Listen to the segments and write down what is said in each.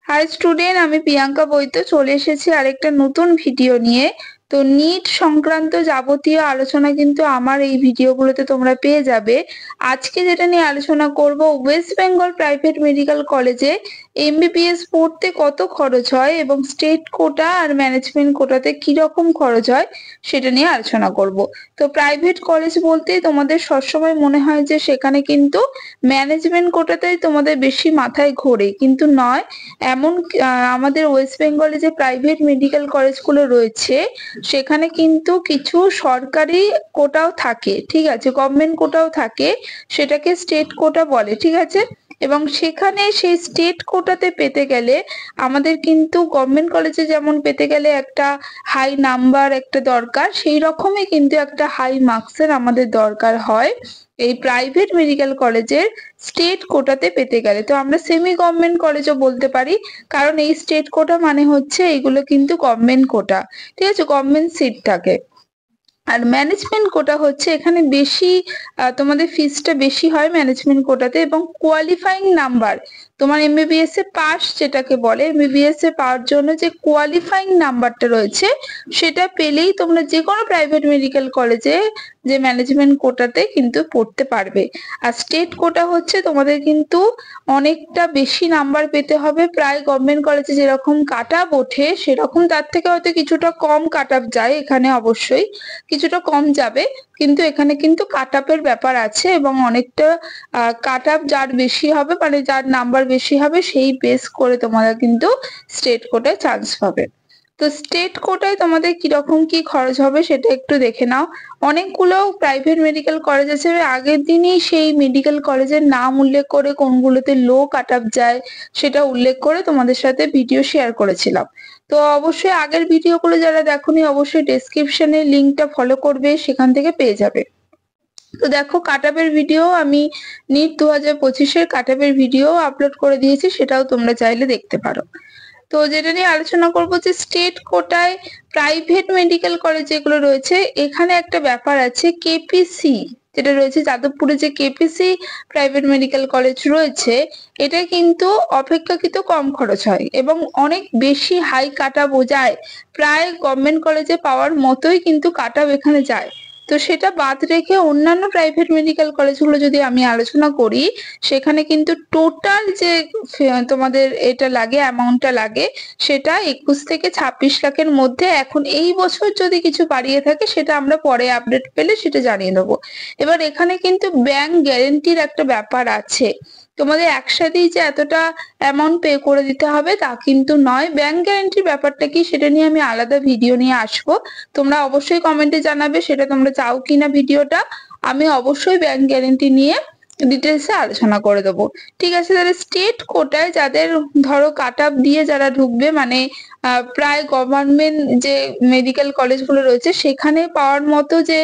High student, আমি প্রিয়াঙ্কা বৈদ্য চলে এসেছি আরেকটা নতুন ভিডিও নিয়ে। তো নিট সংক্রান্ত যাবতীয় আলোচনা কিন্তু আমার এই ভিডিওগুলোতে তোমরা পেয়ে যাবে। আজকে যেটা নিয়ে আলোচনা করব, ওয়েস্ট বেঙ্গল প্রাইভেট মেডিকেল কলেজে এমবিবিএস পড়তে কত খরচ হয় এবং স্টেট কোটা আর ম্যানেজমেন্ট কোটাতে কি রকম খরচ হয় সেটা নিয়ে আলোচনা করব। তো প্রাইভেট কলেজ বলতে তোমাদের সবসময় মনে হয় যে সেখানে কিন্তু ম্যানেজমেন্ট কোটাতেই তোমাদের বেশি মাথায় ঘোরে, কিন্তু নয়। এমন আমাদের ওয়েস্ট বেঙ্গলে যে প্রাইভেট মেডিকেল কলেজগুলো রয়েছে সেখানে কিন্তু কিছু সরকারি কোটাও থাকে, ঠিক আছে, গভর্নমেন্ট কোটাও থাকে, সেটাকে স্টেট কোটা বলে, ঠিক আছে। এবং সেখানে সেই স্টেট কোটাতে পেতে গেলে আমাদের কিন্তু গভর্নমেন্ট কলেজে যেমন পেতে গেলে একটা হাই নাম্বার একটা দরকার, সেই রকমই কিন্তু একটা হাই মার্কসের আমাদের দরকার হয় এই প্রাইভেট মেডিকেল কলেজের স্টেট কোটাতে পেতে গেলে। তো আমরা সেমি গভর্নমেন্ট কলেজও বলতে পারি, কারণ এই স্টেট কোটা মানে হচ্ছে এগুলো কিন্তু গভর্নমেন্ট কোটা, ঠিক আছে, গভর্নমেন্ট সিট থাকে। আর ম্যানেজমেন্ট কোটা হচ্ছে এখানে বেশি তোমাদের ফিসটা বেশি হয় ম্যানেজমেন্ট কোটাতে, এবং কোয়ালিফাইং নাম্বার তোমার এমবিবিএস এ পাস যেটাকে বলে, এমবিবিএস এ পাওয়ার জন্য যে কোয়ালিফাইং নাম্বারটা রয়েছে সেটা পেলেই তোমরা যে কোনো প্রাইভেট মেডিকেল কলেজে যে ম্যানেজমেন্ট কোটাতে কিন্তু পড়তে পারবে। আর স্টেট কোটা হচ্ছে তোমাদের কিন্তু অনেকটা বেশি নাম্বার পেতে হবে, প্রায় গভর্নমেন্ট কলেজে যেরকম কাট অফ ওঠে সেরকম তার থেকে হয়তো কিছুটা কম কাট অফ যায়, এখানে অবশ্যই কিছুটা কম যাবে, কিন্তু এখানে কিন্তু কাট অফের ব্যাপার আছে এবং অনেকটা কাট অফ যার বেশি হবে, মানে যার নাম্বার বেশি হবে সেই বেস করে তোমরা কিন্তু স্টেট কোটায় চান্স পাবে। তো স্টেট কোটায় তোমাদের কিরকম কি খরচ হবে সেটা একটু দেখে নাও। অনেকগুলো প্রাইভেট মেডিকেল কলেজ আছে, আগের দিনই সেই মেডিকেল কলেজের নাম উল্লেখ করে কোনগুলোতে লো কাট অফ যায় সেটা উল্লেখ করে তোমাদের সাথে ভিডিও শেয়ার করেছিলাম। তো অবশ্যই আগের ভিডিওগুলো যারা দেখোনি অবশ্যই ডেসক্রিপশনে লিঙ্কটা ফলো করবে, সেখান থেকে পেয়ে যাবে। তো দেখো, কাটাবের ভিডিও আমি নিট 2025-এর কাটাবের ভিডিও আপলোড করে দিয়েছি, সেটাও তোমরা চাইলে দেখতে পারো। তো যেটা নিয়ে আলোচনা করব যে স্টেট কোটায় প্রাইভেট মেডিকেল কলেজ যেগুলো রয়েছে এখানে একটা ব্যাপার আছে, কেপিসি যেটা রয়েছে যাদবপুরে, যে কেপিসি প্রাইভেট মেডিকেল কলেজ রয়েছে এটা কিন্তু অপেক্ষাকৃত কম খরচ হয় এবং অনেক বেশি হাই কাটা বোঝায়, প্রায় গভর্নমেন্ট কলেজে পাওয়ার মতোই কিন্তু কাটা এখানে যায়। তো সেটা বাদ রেখে অন্যান্য প্রাইভেট মেডিকেল কলেজগুলো যদি আমি আলোচনা করি, সেখানে কিন্তু টোটাল যে তোমাদের এটা লাগে অ্যামাউন্টটা লাগে সেটা 21 থেকে 26 লাখের মধ্যে। এখন এই বছর যদি কিছু বাড়িয়ে থাকে সেটা আমরা পরে আপডেট পেলে সেটা জানিয়ে দেবো। এবার এখানে কিন্তু ব্যাংক গ্যারেন্টির একটা ব্যাপার আছে, তোমাদের একসাথেই যে এতটা অ্যামাউন্ট পে করে দিতে হবে তা কিন্তু নয়। ব্যাংক গ্যারেন্টির ব্যাপারটা কি সেটা নিয়ে আমি আলাদা ভিডিও নিয়ে আসবো, তোমরা অবশ্যই কমেন্টে জানাবে সেটা তোমরা চাও কিনা ভিডিওটা। আমি অবশ্যই ব্যাংক গ্যারেন্টি নিয়ে ডিটেলসে আলোচনা করে দেবো, ঠিক আছে। তাহলে স্টেট কোটায় যাদের ধরো কাট অফ দিয়ে যারা ঢুকবে, মানে প্রায় গভর্নমেন্ট যে মেডিকেল কলেজগুলো রয়েছে সেখানে পাওয়ার মতো যে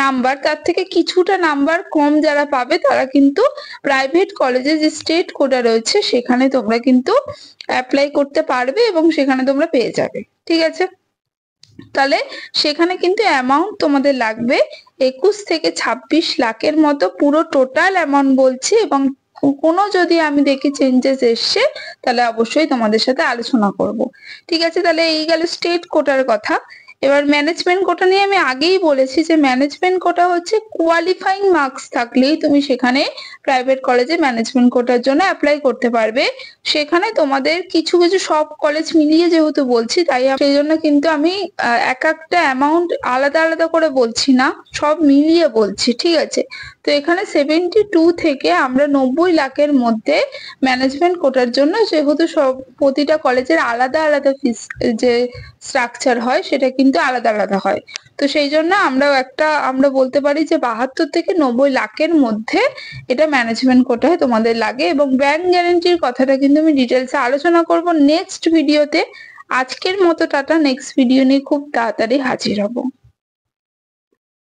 নাম্বার তার থেকে কিছুটা নাম্বার কম যারা পাবে তারা কিন্তু প্রাইভেট কলেজে যে স্টেট কোটা রয়েছে সেখানে তোমরা কিন্তু অ্যাপ্লাই করতে পারবে এবং সেখানে তোমরা পেয়ে যাবে, ঠিক আছে। তাহলে সেখানে কিন্তু অ্যামাউন্ট তোমাদের লাগবে 21 থেকে 26 লাখের মতো, পুরো টোটাল অ্যামাউন্ট বলছি, এবং কোনো যদি আমি দেখি চেঞ্জেস এসছে তাহলে অবশ্যই তোমাদের সাথে আলোচনা করব, ঠিক আছে। তাহলে এই গেল স্টেট কোটার কথা। এবার ম্যানেজমেন্ট কোটা নিয়ে আমি আগেই বলেছি যে ম্যানেজমেন্ট কোটা হচ্ছে কোয়ালিফাইং মার্কস থাকলেই তুমি সেখানে প্রাইভেট কলেজে ম্যানেজমেন্ট কোটার জন্য অ্যাপ্লাই করতে পারবে। সেখানে তোমাদের কিছু কিছু সব কলেজ মিলিয়ে যেহেতু বলছি তাই সেই জন্য কিন্তু আমি এক একটা অ্যামাউন্ট আলাদা আলাদা করে বলছি না, সব মিলিয়ে বলছি, ঠিক আছে। তো এখানে 72 থেকে আমরা 90 লাখের মধ্যে ম্যানেজমেন্ট কোটার জন্য, যেহেতু সব প্রতিটা কলেজের আলাদা আলাদা ফিস যে স্ট্রাকচার হয় সেটা কিন্তু আলাদা আলাদা হয়, তো সেই জন্য আমরা বলতে পারি যে 72 থেকে 90 লাখের মধ্যে এটা ম্যানেজমেন্ট কোটায় তোমাদের লাগে। এবং ব্যাংক গ্যারেন্টির কথাটা কিন্তু আমি ডিটেলসে আলোচনা করব নেক্সট ভিডিওতে। আজকের মতো টাটা, নেক্সট ভিডিও নিয়ে খুব তাড়াতাড়ি হাজির হব।